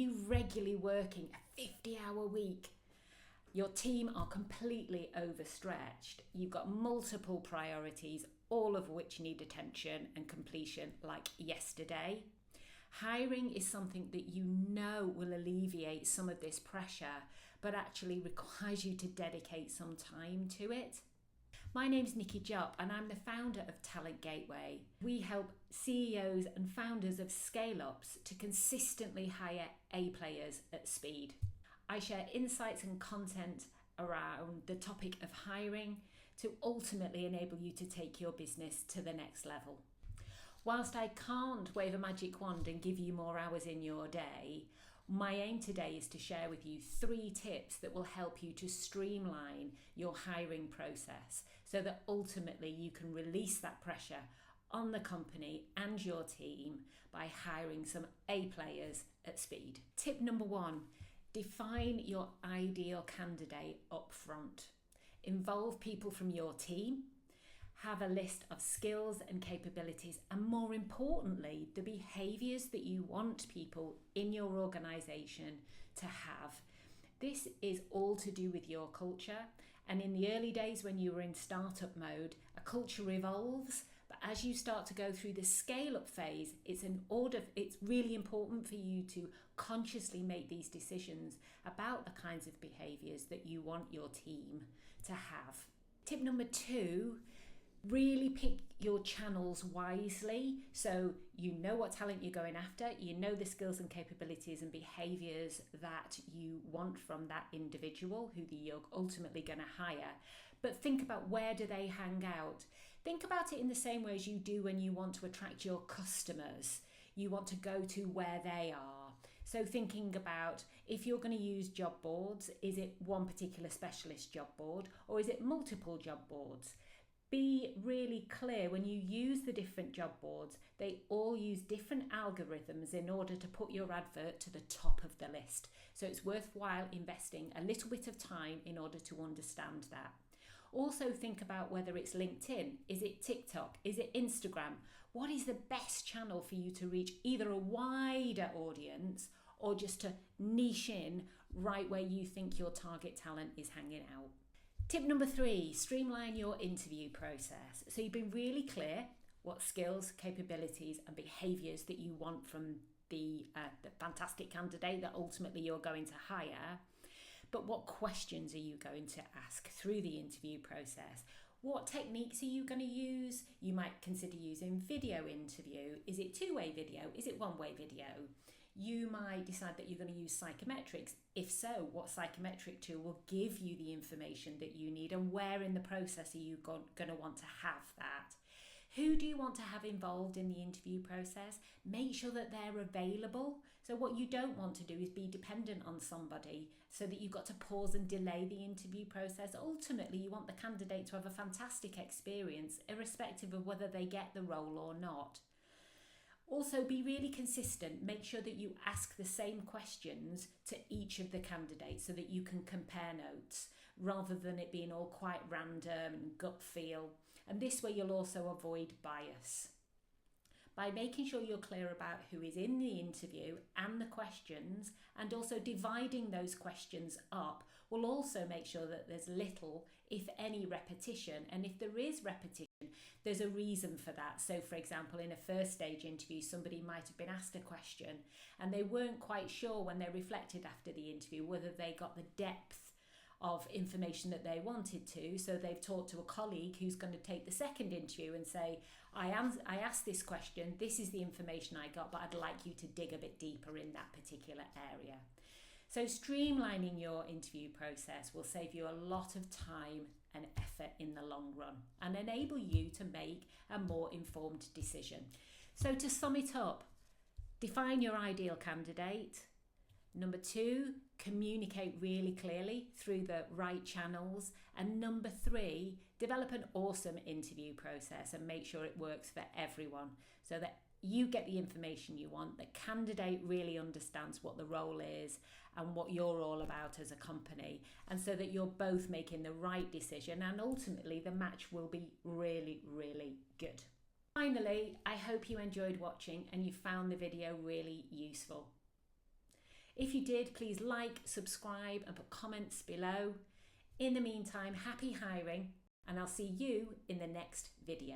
you regularly working a 50-hour week? Your team are completely overstretched. You've got multiple priorities, all of which need attention and completion like yesterday. Hiring is something that you know will alleviate some of this pressure, but actually requires you to dedicate some time to it. My name's Nikki Jupp and I'm the founder of Talent Gateway. We help CEOs and founders of scale-ups to consistently hire A players at speed. I share insights and content around the topic of hiring to ultimately enable you to take your business to the next level. Whilst I can't wave a magic wand and give you more hours in your day, my aim today is to share with you 3 tips that will help you to streamline your hiring process so that ultimately you can release that pressure on the company and your team by hiring some A players at speed. Tip number 1. Define your ideal candidate up front. Involve people from your team. Have a list of skills and capabilities, and more importantly, the behaviours that you want people in your organisation to have. This is all to do with your culture, and in the early days when you were in startup mode, a culture evolves. But as you start to go through the scale-up phase, it's really important for you to consciously make these decisions about the kinds of behaviours that you want your team to have. Tip number 2, really pick your channels wisely so you know what talent you're going after, you know the skills and capabilities and behaviours that you want from that individual who you're ultimately going to hire. But think about, where do they hang out? Think about it in the same way as you do when you want to attract your customers. You want to go to where they are. So thinking about, if you're going to use job boards, is it one particular specialist job board or is it multiple job boards? Be really clear when you use the different job boards, they all use different algorithms in order to put your advert to the top of the list. So it's worthwhile investing a little bit of time in order to understand that. Also think about whether it's LinkedIn, is it TikTok, is it Instagram? What is the best channel for you to reach either a wider audience or just to niche in right where you think your target talent is hanging out? Tip number 3, streamline your interview process. So you've been really clear what skills, capabilities and behaviours that you want from the fantastic candidate that ultimately you're going to hire. But what questions are you going to ask through the interview process? What techniques are you going to use? You might consider using video interview. Is it 2-way video? Is it 1-way video? You might decide that you're going to use psychometrics. If so, what psychometric tool will give you the information that you need, and where in the process are you going to want to have that? Who do you want to have involved in the interview process? Make sure that they're available. So what you don't want to do is be dependent on somebody so that you've got to pause and delay the interview process. Ultimately, you want the candidate to have a fantastic experience, irrespective of whether they get the role or not. Also, be really consistent. Make sure that you ask the same questions to each of the candidates so that you can compare notes rather than it being all quite random and gut feel. And this way you'll also avoid bias. By making sure you're clear about who is in the interview and the questions, and also dividing those questions up, will also make sure that there's little, if any, repetition. And if there is repetition, there's a reason for that. So for example, in a first stage interview, somebody might have been asked a question and they weren't quite sure when they reflected after the interview whether they got the depth of information that they wanted to. So they've talked to a colleague who's going to take the second interview and say, I asked this question, this is the information I got, but I'd like you to dig a bit deeper in that particular area. So streamlining your interview process will save you a lot of time and effort in the long run and enable you to make a more informed decision. So to sum it up, define your ideal candidate. Number 2, communicate really clearly through the right channels. And number 3, develop an awesome interview process and make sure it works for everyone so that you get the information you want, the candidate really understands what the role is and what you're all about as a company, and so that you're both making the right decision and ultimately the match will be really, really good. Finally, I hope you enjoyed watching and you found the video really useful. If you did, please like, subscribe and put comments below. In the meantime, happy hiring, and I'll see you in the next video.